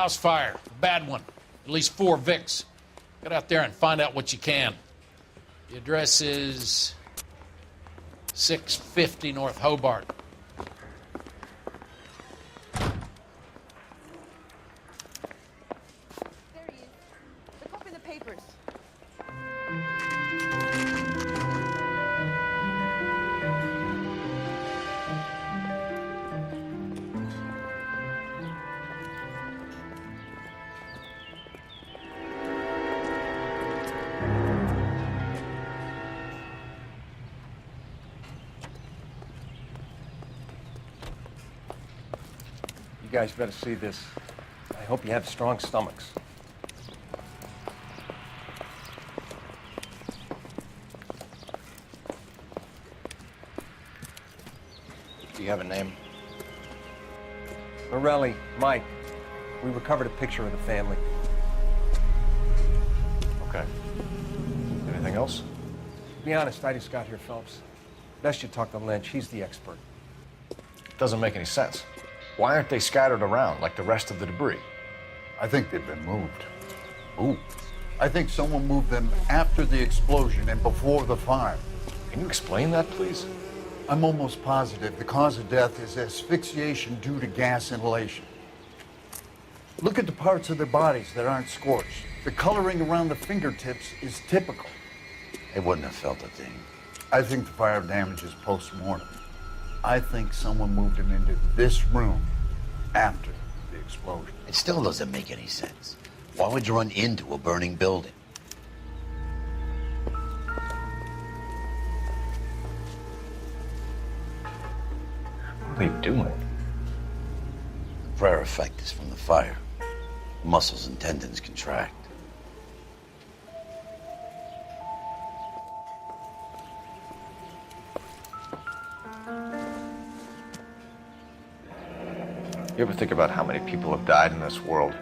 House fire. Bad one. At least 4 Vicks. Get out there and find out what you can. The address is 650 North Hobart. There he is. Look up in the papers. You guys better see this. I hope you have strong stomachs. Do you have a name? Morelli, Mike. We recovered a picture of the family. Okay. Anything else? To be honest, I just got here, Phelps. Best you talk to Lynch. He's the expert. Doesn't make any sense. Why aren't they scattered around like the rest of the debris? I think they've been moved. Ooh. I think someone moved them after the explosion and before the fire. Can you explain that, please? I'm almost positive the cause of death is asphyxiation due to gas inhalation. Look at the parts of their bodies that aren't scorched. The coloring around the fingertips is typical. They wouldn't have felt a thing. I think the fire damage is post-mortem. I think someone moved them into this room after the explosion. It still doesn't make any sense. Why would you run into a burning building? What are you doing? The prayer effect is from the fire. Muscles and tendons contract. You ever think about how many people have died in this world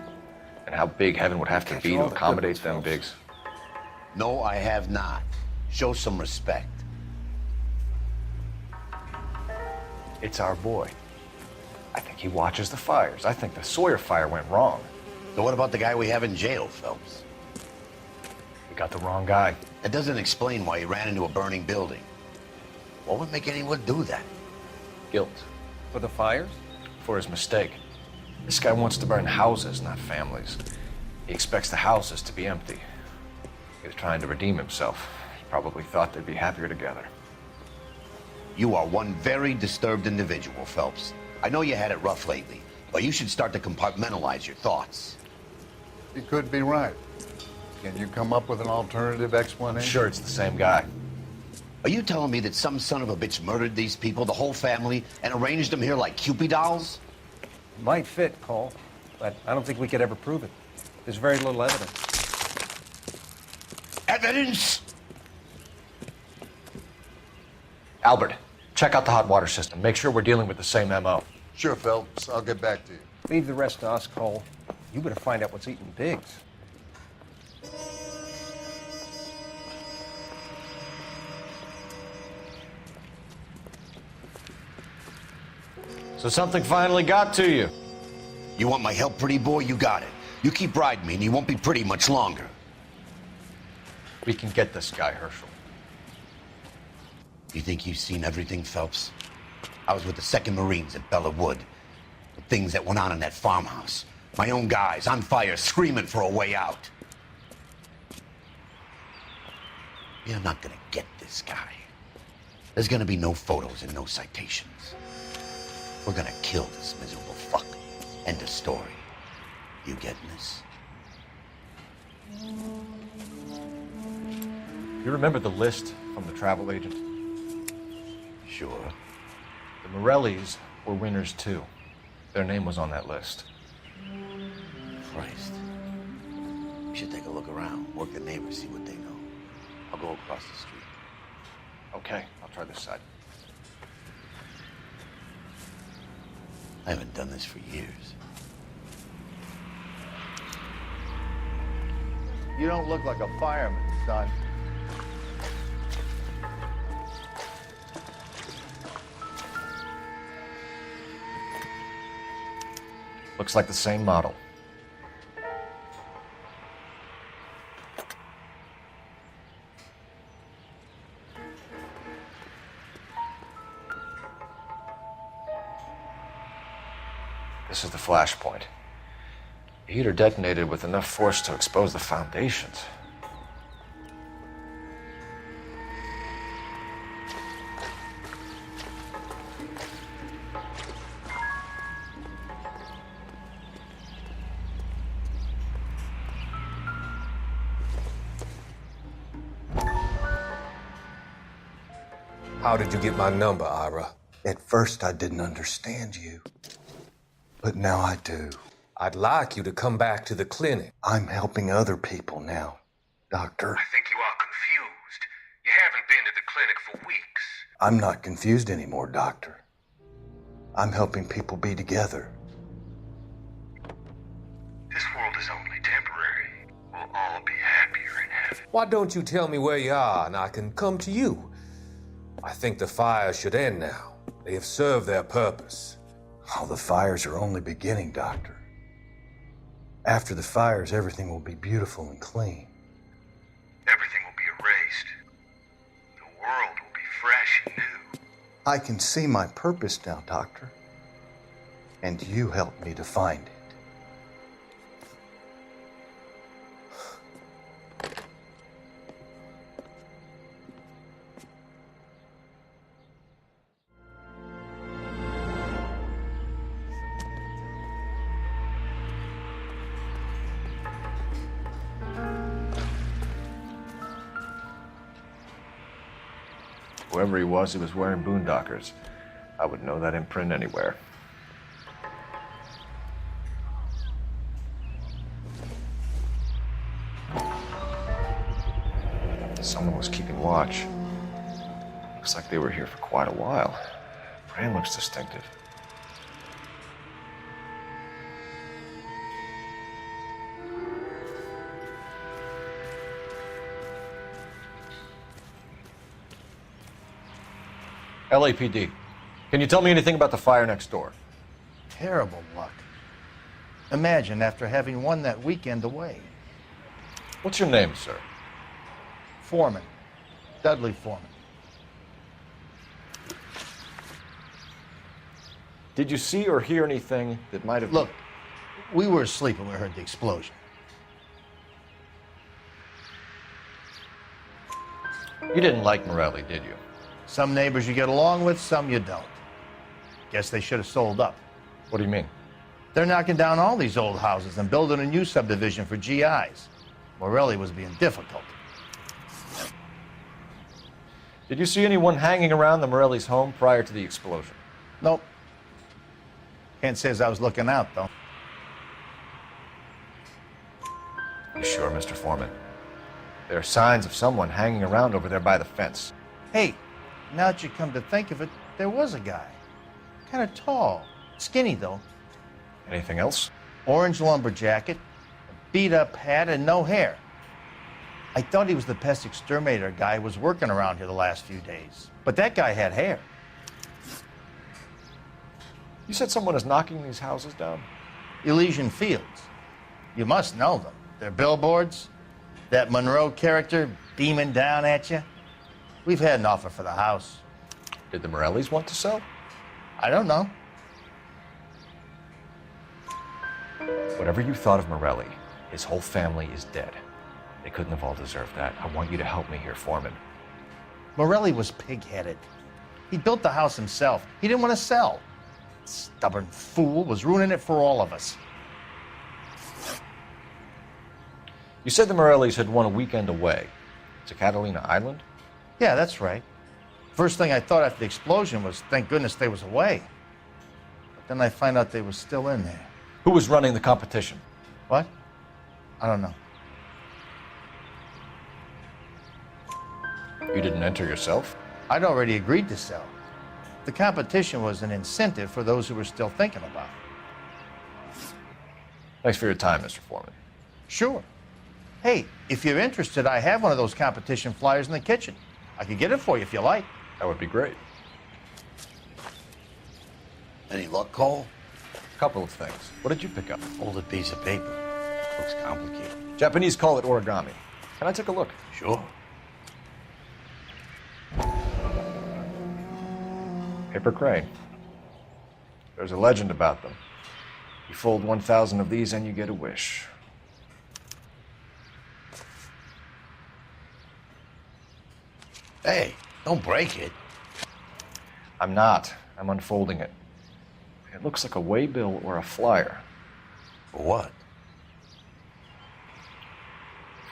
and how big heaven would have to be to accommodate them bigs? No, I have not. Show some respect. It's our boy. I think he watches the fires. I think the Sawyer fire went wrong. So what about the guy we have in jail, Phelps? We got the wrong guy. That doesn't explain why he ran into a burning building. What would make anyone do that? Guilt. For the fires? For his mistake. This guy wants to burn houses, not families. He expects the houses to be empty. He was trying to redeem himself. He probably thought they'd be happier together. You are one very disturbed individual, Phelps. I know you had it rough lately, but you should start to compartmentalize your thoughts. You could be right. Can you come up with an alternative explanation? I'm sure it's the same guy. Are you telling me that some son of a bitch murdered these people, the whole family, and arranged them here like Cupid dolls? Might fit, Cole, but I don't think we could ever prove it. There's very little evidence. Evidence? Albert, check out the hot water system. Make sure we're dealing with the same MO. Sure, Phelps. I'll get back to you. Leave the rest to us, Cole. You better find out what's eating pigs. So something finally got to you. You want my help, pretty boy? You got it. You keep riding me and you won't be pretty much longer. We can get this guy, Herschel. You think you've seen everything, Phelps? I was with the 2nd Marines at Bella Wood. The things that went on in that farmhouse. My own guys on fire, screaming for a way out. You're not gonna get this guy. There's gonna be no photos and no citations. We're gonna kill this miserable fuck. End of story. You getting this? You remember the list from the travel agent? Sure. The Morellis were winners too. Their name was on that list. Christ. We should take a look around, work the neighbors, see what they know. I'll go across the street. Okay, I'll try this side. I haven't done this for years. You don't look like a fireman, son. Looks like the same model. This is the flashpoint. The heater detonated with enough force to expose the foundations. How did you get my number, Ira? At first, I didn't understand you, but now I do. I'd like you to come back to the clinic. I'm helping other people now, Doctor. I think you are confused. You haven't been to the clinic for weeks. I'm not confused anymore, Doctor. I'm helping people be together. This world is only temporary. We'll all be happier in heaven. Why don't you tell me where you are and I can come to you? I think the fire should end now. They have served their purpose. Oh, the fires are only beginning, Doctor. After the fires, everything will be beautiful and clean. Everything will be erased. The world will be fresh and new. I can see my purpose now, Doctor. And you helped me to find it. Whoever he was wearing boondockers. I would know that imprint anywhere. Someone was keeping watch. Looks like they were here for quite a while. Brand looks distinctive. LAPD, can you tell me anything about the fire next door? Terrible luck. Imagine after having won that weekend away. What's your name, sir? Foreman. Dudley Foreman. Did you see or hear anything that might have... Look, we were asleep when we heard the explosion. You didn't like Morelli, did you? Some neighbors you get along with, some you don't. Guess they should have sold up. What do you mean? They're knocking down all these old houses and building a new subdivision for GIs. Morelli was being difficult. Did you see anyone hanging around the Morelli's home prior to the explosion? Nope. Can't say as I was looking out, though. You sure, Mr. Foreman? There are signs of someone hanging around over there by the fence. Hey, now that you come to think of it, there was a guy. Kind of tall. Skinny, though. Anything else? Orange lumber jacket, a beat-up hat, and no hair. I thought he was the pest exterminator guy who was working around here the last few days. But that guy had hair. You said someone is knocking these houses down? Elysian Fields. You must know them. They're billboards. That Monroe character beaming down at you. We've had an offer for the house. Did the Morellis want to sell? I don't know. Whatever you thought of Morelli, his whole family is dead. They couldn't have all deserved that. I want you to help me here, Foreman. Morelli was pig-headed. He built the house himself. He didn't want to sell. Stubborn fool was ruining it for all of us. You said the Morellis had won a weekend away to Catalina Island? Yeah, that's right. First thing I thought after the explosion was, thank goodness they was away. But then I find out they was still in there. Who was running the competition? What? I don't know. You didn't enter yourself? I'd already agreed to sell. The competition was an incentive for those who were still thinking about it. Thanks for your time, Mr. Foreman. Sure. Hey, if you're interested, I have one of those competition flyers in the kitchen. I could get it for you if you like. That would be great. Any luck, Cole? A couple of things. What did you pick up? Folded piece of paper. Looks complicated. Japanese call it origami. Can I take a look? Sure. Paper crane. There's a legend about them. You fold 1,000 of these and you get a wish. Hey, don't break it. I'm not. I'm unfolding it. It looks like a waybill or a flyer. For what?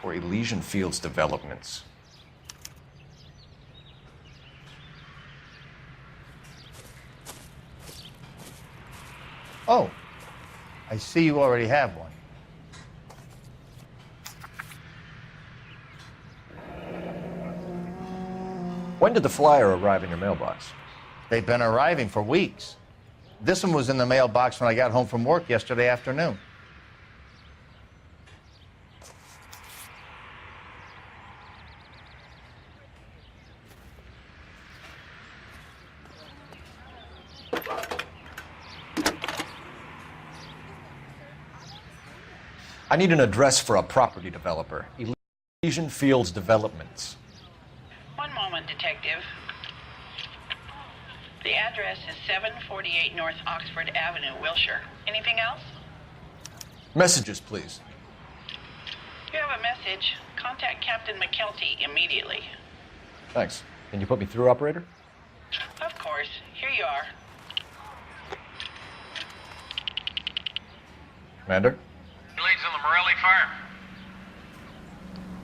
For Elysian Fields developments. Oh, I see you already have one. When did the flyer arrive in your mailbox? They've been arriving for weeks. This one was in the mailbox when I got home from work yesterday afternoon. I need an address for a property developer. Elysian Fields Developments. One moment, Detective. The address is 748 North Oxford Avenue, Wilshire. Anything else? Messages, please. You have a message. Contact Captain McKelty immediately. Thanks. Can you put me through, operator? Of course. Here you are. Commander? Leads on the Morelli fire.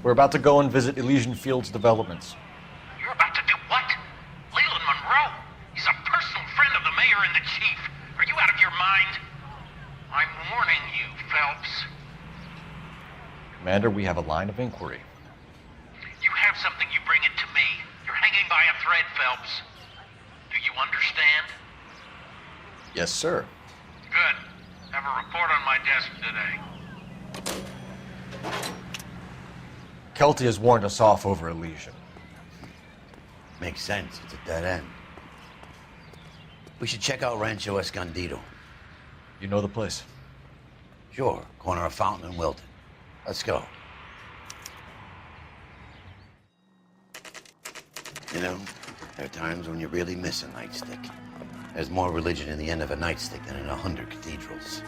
We're about to go and visit Elysian Fields Developments. You're about to do what? Leland Monroe. He's a personal friend of the mayor and the chief. Are you out of your mind? I'm warning you, Phelps. Commander, we have a line of inquiry. You have something, you bring it to me. You're hanging by a thread, Phelps. Do you understand? Yes, sir. Good. Have a report on my desk today. Kelty has warned us off over Elysian. Makes sense. It's a dead end. We should check out Rancho Escondido. You know the place? Sure. Corner of Fountain and Wilton. Let's go. You know, there are times when you really miss a nightstick. There's more religion in the end of a nightstick than in 100 cathedrals.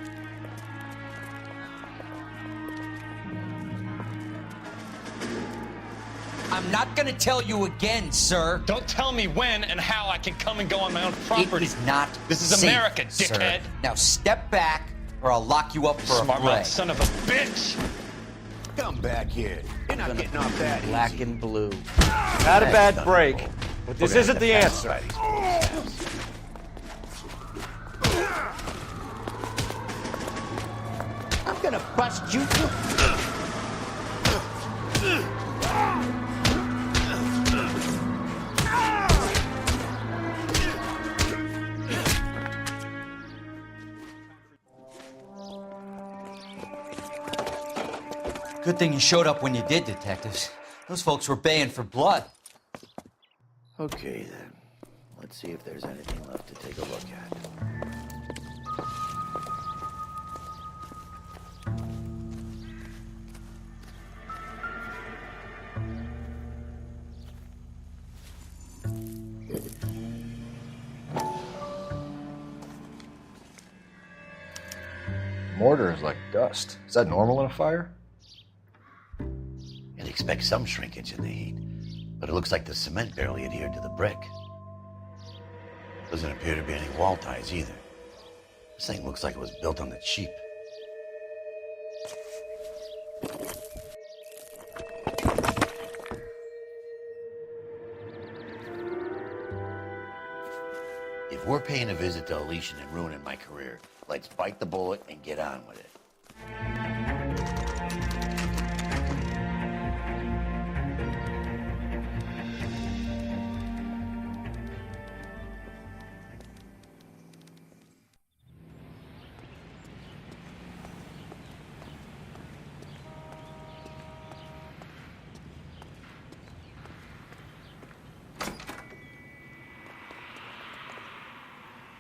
I'm not gonna tell you again, sir. Don't tell me when and how I can come and go on my own property. It is not This is safe, America, sir. dickhead. Now step back, or I'll lock you up for a Smart fray. mouth son of a bitch. Come back here. You're not getting off that Black easy. and blue. Not a bad break, but this isn't the answer. I'm gonna bust you. Good thing you showed up when you did, detectives. Those folks were baying for blood. Okay, then. Let's see if there's anything left to take a look at. Mortar is like dust. Is that normal in a fire? You'd expect some shrinkage in the heat, but it looks like the cement barely adhered to the brick. Doesn't appear to be any wall ties either. This thing looks like it was built on the cheap. If we're paying a visit to Elysian and ruining my career, let's bite the bullet and get on with it.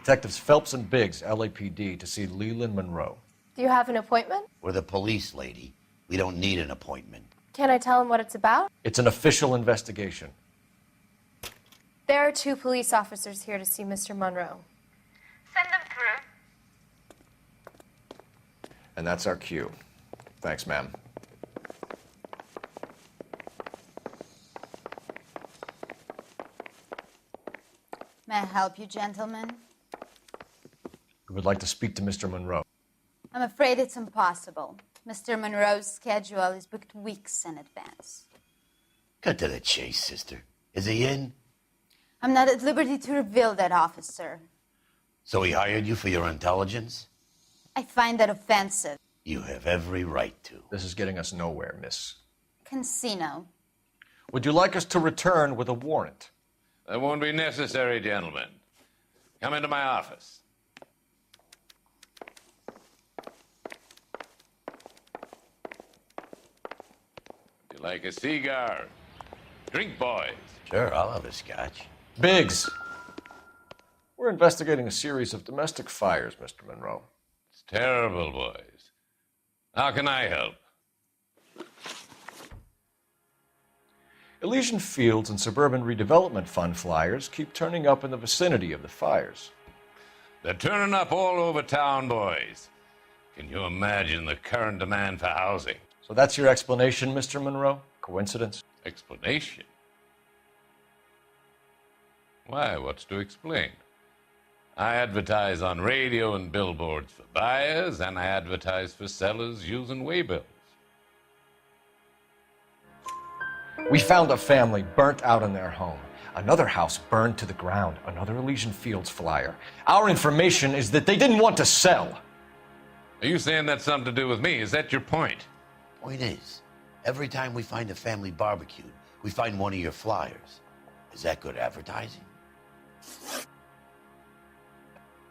Detectives Phelps and Biggs, LAPD, to see Leland Monroe. Do you have an appointment? We're the police, lady. We don't need an appointment. Can I tell him what it's about? It's an official investigation. There are 2 police officers here to see Mr. Monroe. Send them through. And that's our cue. Thanks, ma'am. May I help you, gentlemen? We would like to speak to Mr. Monroe. I'm afraid it's impossible. Mr. Monroe's schedule is booked weeks in advance. Cut to the chase, sister. Is he in? I'm not at liberty to reveal that, officer. So he hired you for your intelligence? I find that offensive. You have every right to. This is getting us nowhere, miss. Casino. Would you like us to return with a warrant? That won't be necessary, gentlemen. Come into my office. Would you like a cigar? Drink, boys. Sure, I'll have a scotch. Biggs! We're investigating a series of domestic fires, Mr. Monroe. It's terrible, boys. How can I help? Elysian Fields and Suburban Redevelopment Fund flyers keep turning up in the vicinity of the fires. They're turning up all over town, boys. Can you imagine the current demand for housing? So that's your explanation, Mr. Monroe? Coincidence? Explanation? Why, what's to explain? I advertise on radio and billboards for buyers, and I advertise for sellers using waybills. We found a family burnt out in their home. Another house burned to the ground. Another Elysian Fields flyer. Our information is that they didn't want to sell. Are you saying that's something to do with me? Is that your point? Point is, every time we find a family barbecued, we find one of your flyers. Is that good advertising?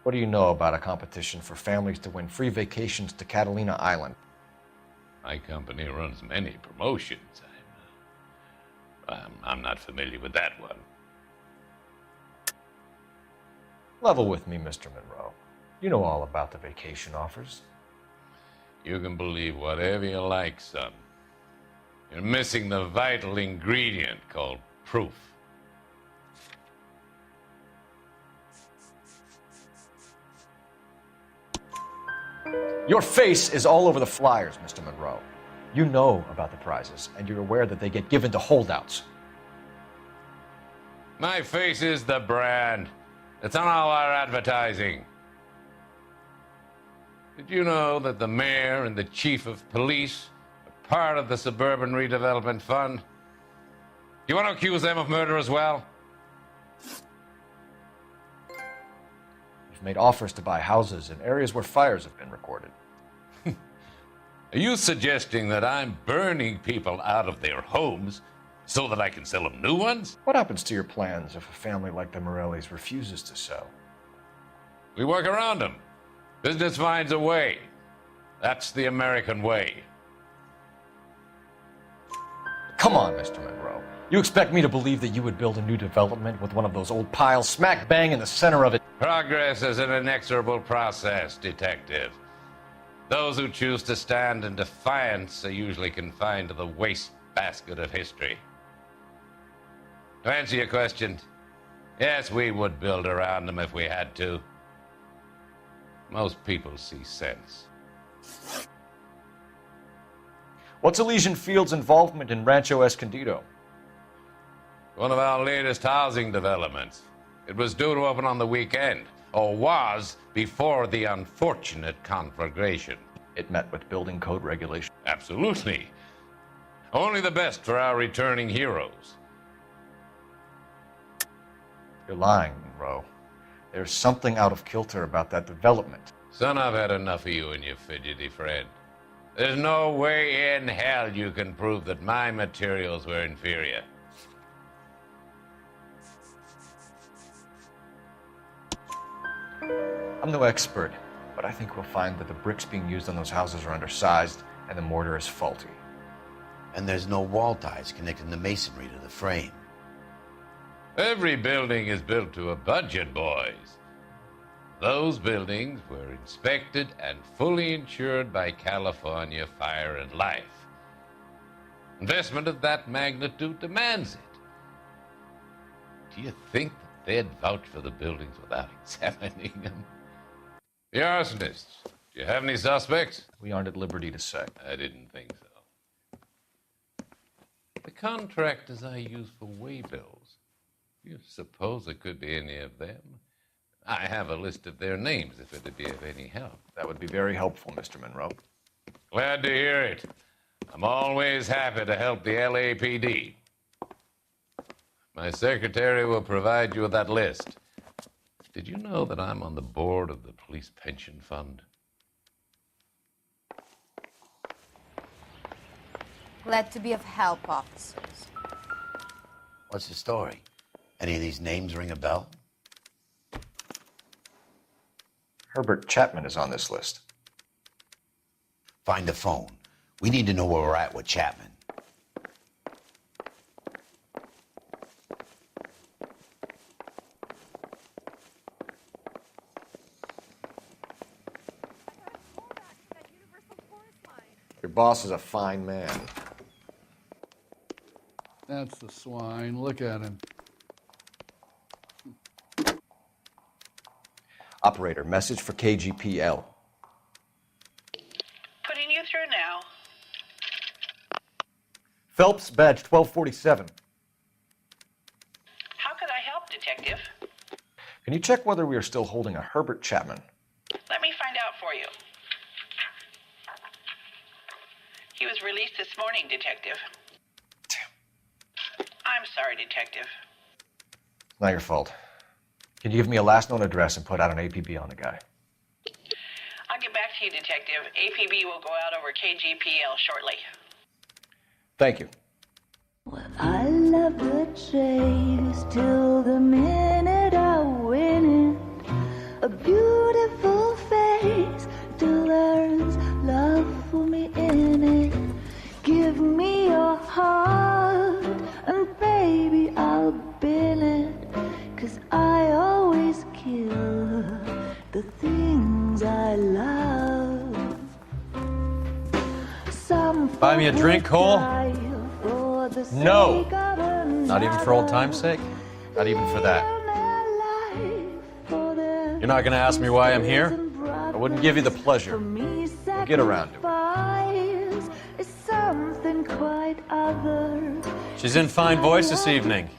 What do you know about a competition for families to win free vacations to Catalina Island? My company runs many promotions. I'm not familiar with that one. Level with me, Mr. Monroe. You know all about the vacation offers. You can believe whatever you like, son. You're missing the vital ingredient called proof. Your face is all over the flyers, Mr. Monroe. You know about the prizes, and you're aware that they get given to holdouts. My face is the brand. It's on all our advertising. Did you know that the mayor and the chief of police are part of the Suburban Redevelopment Fund? Do you want to accuse them of murder as well? You've made offers to buy houses in areas where fires have been recorded. Are you suggesting that I'm burning people out of their homes so that I can sell them new ones? What happens to your plans if a family like the Morellis refuses to sell? We work around them. Business finds a way. That's the American way. Come on, Mr. Monroe. You expect me to believe that you would build a new development with one of those old piles smack bang in the center of it? Progress is an inexorable process, detective. Those who choose to stand in defiance are usually confined to the wastebasket of history. To answer your question, yes, we would build around them if we had to. Most people see sense. What's Elysian Fields' involvement in Rancho Escondido? One of our latest housing developments. It was due to open on the weekend, or was before the unfortunate conflagration. It met with building code regulations. Absolutely. Only the best for our returning heroes. You're lying, Monroe. There's something out of kilter about that development. Son, I've had enough of you and your fidgety friend. There's no way in hell you can prove that my materials were inferior. I'm no expert, but I think we'll find that the bricks being used on those houses are undersized and the mortar is faulty. And there's no wall ties connecting the masonry to the frame. Every building is built to a budget, boys. Those buildings were inspected and fully insured by California Fire and Life. Investment of that magnitude demands it. Do you think that they'd vouch for the buildings without examining them? The arsonists, Do you have any suspects? We aren't at liberty to say. I didn't think so. The contractors I use for waybills. You suppose it could be any of them? I have a list of their names if it'd be of any help. That would be very helpful, Mr. Monroe. Glad to hear it. I'm always happy to help the LAPD. My secretary will provide you with that list. Did you know that I'm on the board of the police pension fund? Glad to be of help, officers. What's the story? Any of these names ring a bell? Herbert Chapman is on this list. Find the phone. We need to know where we're at with Chapman. Your boss is a fine man. That's the swine. Look at him. Operator, message for KGPL. Putting you through now. Phelps, badge 1247. How could I help, Detective? Can you check whether we are still holding a Herbert Chapman? Let me find out for you. He was released this morning, Detective. Damn. I'm sorry, Detective. Not your fault. Can you give me a last known address and put out an APB on the guy? I'll get back to you, Detective. APB will go out over KGPL shortly. Thank you. I love the chase till the minute I win it. A beautiful face still learns love for me in it. Give me your heart and baby I'll bill it. 'Cause I always kill the things I love. Buy me a drink, Cole? No. Not even for old time's sake? Not even for that. You're not going to ask me why I'm here? I wouldn't give you the pleasure. We'll get around to it. Something quite other. She's in fine voice this evening.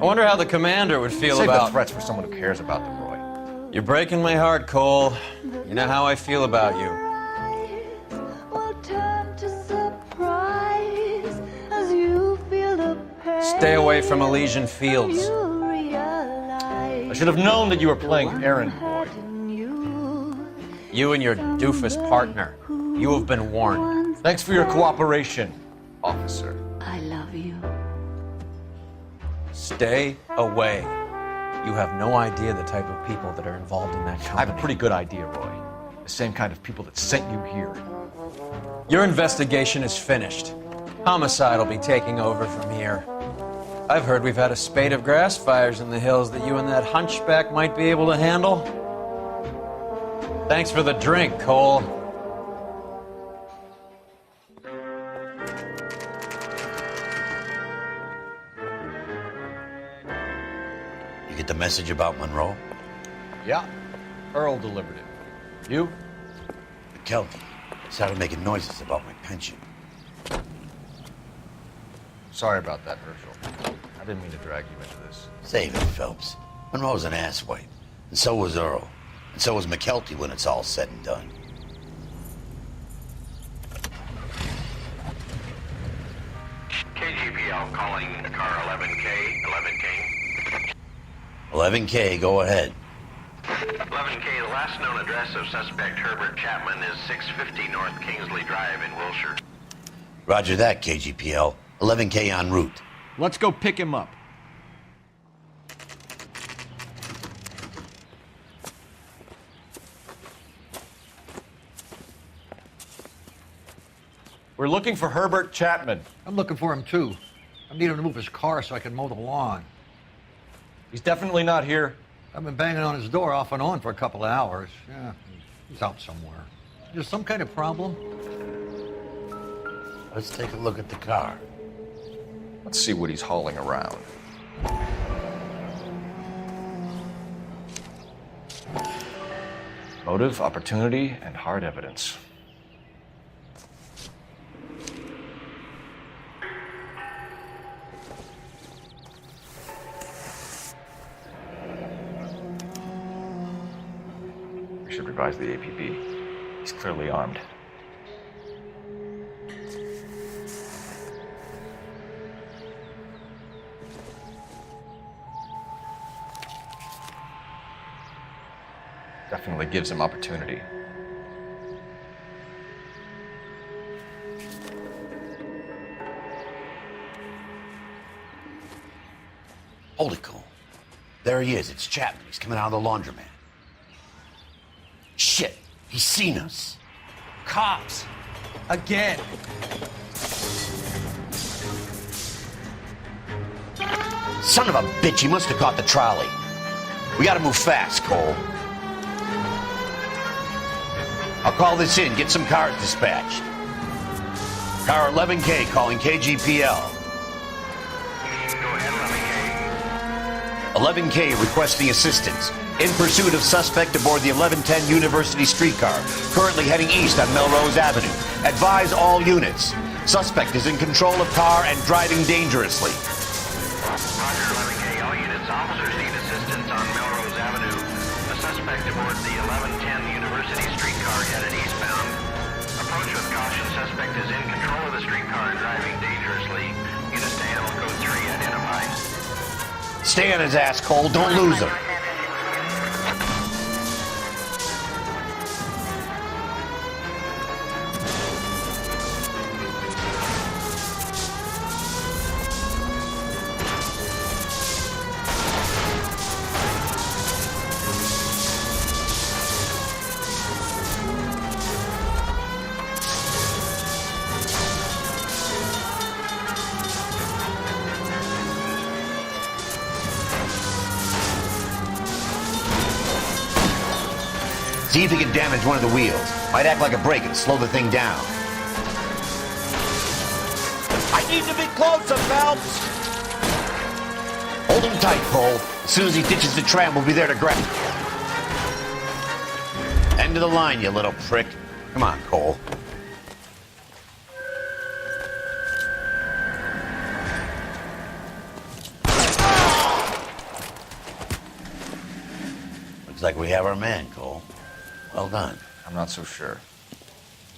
I wonder how the commander would feel Save about... the threats for someone who cares about them, Roy. You're breaking my heart, Cole. You know how I feel about you. Stay away from Elysian Fields. I should have known that you were playing errand boy. You and your doofus partner. You have been warned. Thanks for your cooperation, officer. I love you. Stay away. You have no idea the type of people that are involved in that company. I have a pretty good idea, Roy. The same kind of people that sent you here. Your investigation is finished. Homicide will be taking over from here. I've heard we've had a spate of grass fires in the hills that you and that hunchback might be able to handle. Thanks for the drink, Cole. You get the message about Monroe? Yeah. Earl delivered it. You? McKelty started making noises about my pension. Sorry about that, Herschel. I didn't mean to drag you into this. Save it, Phelps. Monroe's an asswipe. And so was Earl. And so was McKelty when it's all said and done. KGPL calling car 11K, 11K. 11K, go ahead. 11K, the last known address of suspect Herbert Chapman is 650 North Kingsley Drive in Wilshire. Roger that, KGPL. 11K en route. Let's go pick him up. We're looking for Herbert Chapman. I'm looking for him, too. I need him to move his car so I can mow the lawn. He's definitely not here. I've been banging on his door off and on for a couple of hours. Yeah, he's out somewhere. There's some kind of problem? Let's take a look at the car. Let's see what he's hauling around. Motive, opportunity, and hard evidence. We should revise the APB. He's clearly armed. Definitely gives him opportunity. Hold it, Cole. There he is. It's Chapman. He's coming out of the laundromat. Shit. He's seen us. Cops. Again. Son of a bitch. He must have caught the trolley. We gotta move fast, Cole. I'll call this in. Get some cars dispatched. Car 11K calling KGPL. 11K requesting assistance. In pursuit of suspect aboard the 1110 University streetcar, currently heading east on Melrose Avenue. Advise all units. Suspect is in control of car and driving dangerously. Roger, 11K. All units, officers need assistance on Melrose Avenue. A suspect aboard the 1110 University streetcar headed eastbound. Approach with caution. Suspect is in control of the streetcar and driving dangerously. Units to handle code 3 identified. Stay on his ass, Cole. Don't lose him. See if he can damage one of the wheels. Might act like a brake and slow the thing down. I need to be closer, Phelps! Hold him tight, Cole. As soon as he ditches the tram, we'll be there to grab him. End of the line, you little prick. Come on, Cole. Looks like we have our man, Cole. Well done. I'm not so sure.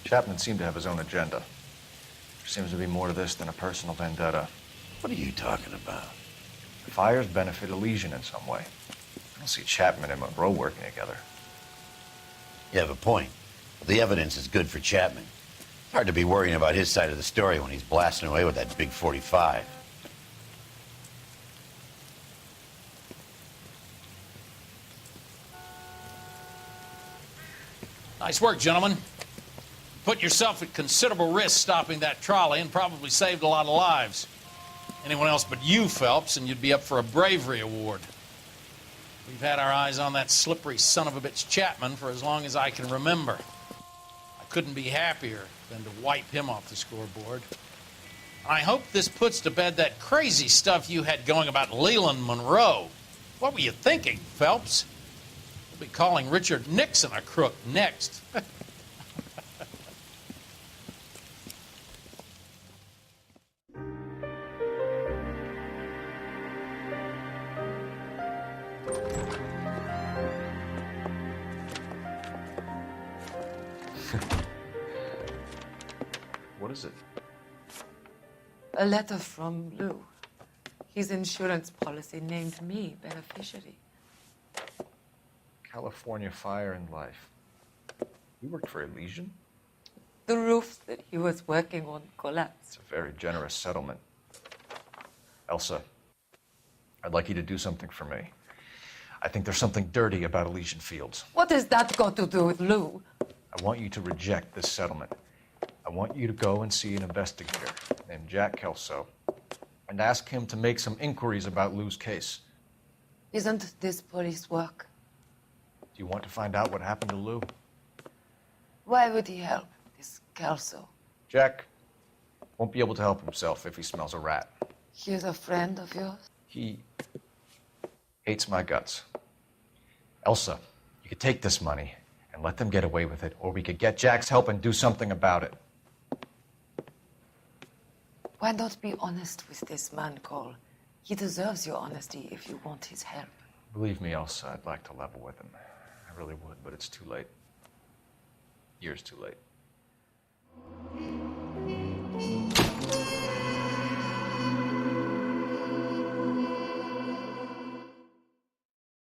Chapman seemed to have his own agenda. There seems to be more to this than a personal vendetta. What are you talking about? The fires benefit Elysian in some way. I don't see Chapman and Monroe working together. You have a point. But the evidence is good for Chapman. Hard to be worrying about his side of the story when he's blasting away with that big 45. Nice work, gentlemen. Put yourself at considerable risk stopping that trolley and probably saved a lot of lives. Anyone else but you, Phelps, and you'd be up for a bravery award. We've had our eyes on that slippery son of a bitch Chapman for as long as I can remember. I couldn't be happier than to wipe him off the scoreboard. I hope this puts to bed that crazy stuff you had going about Leland Monroe. What were you thinking, Phelps? We'll be calling Richard Nixon a crook next. What is it? A letter from Lou. His insurance policy named me beneficiary. California Fire and Life. You worked for Elysian? The roofs that he was working on collapsed. It's a very generous settlement. Elsa, I'd like you to do something for me. I think there's something dirty about Elysian Fields. What has that got to do with Lou? I want you to reject this settlement. I want you to go and see an investigator named Jack Kelso and ask him to make some inquiries about Lou's case. Isn't this police work? Do you want to find out what happened to Lou? Why would he help, this Kelso? Jack won't be able to help himself if he smells a rat. He's a friend of yours? He hates my guts. Elsa, you could take this money and and let them get away with it, or we could get Jack's help and do something about it. Why not be honest with this man, Cole? He deserves your honesty if you want his help. Believe me, Elsa, I'd like to level with him. I really would, but it's too late. Years too late.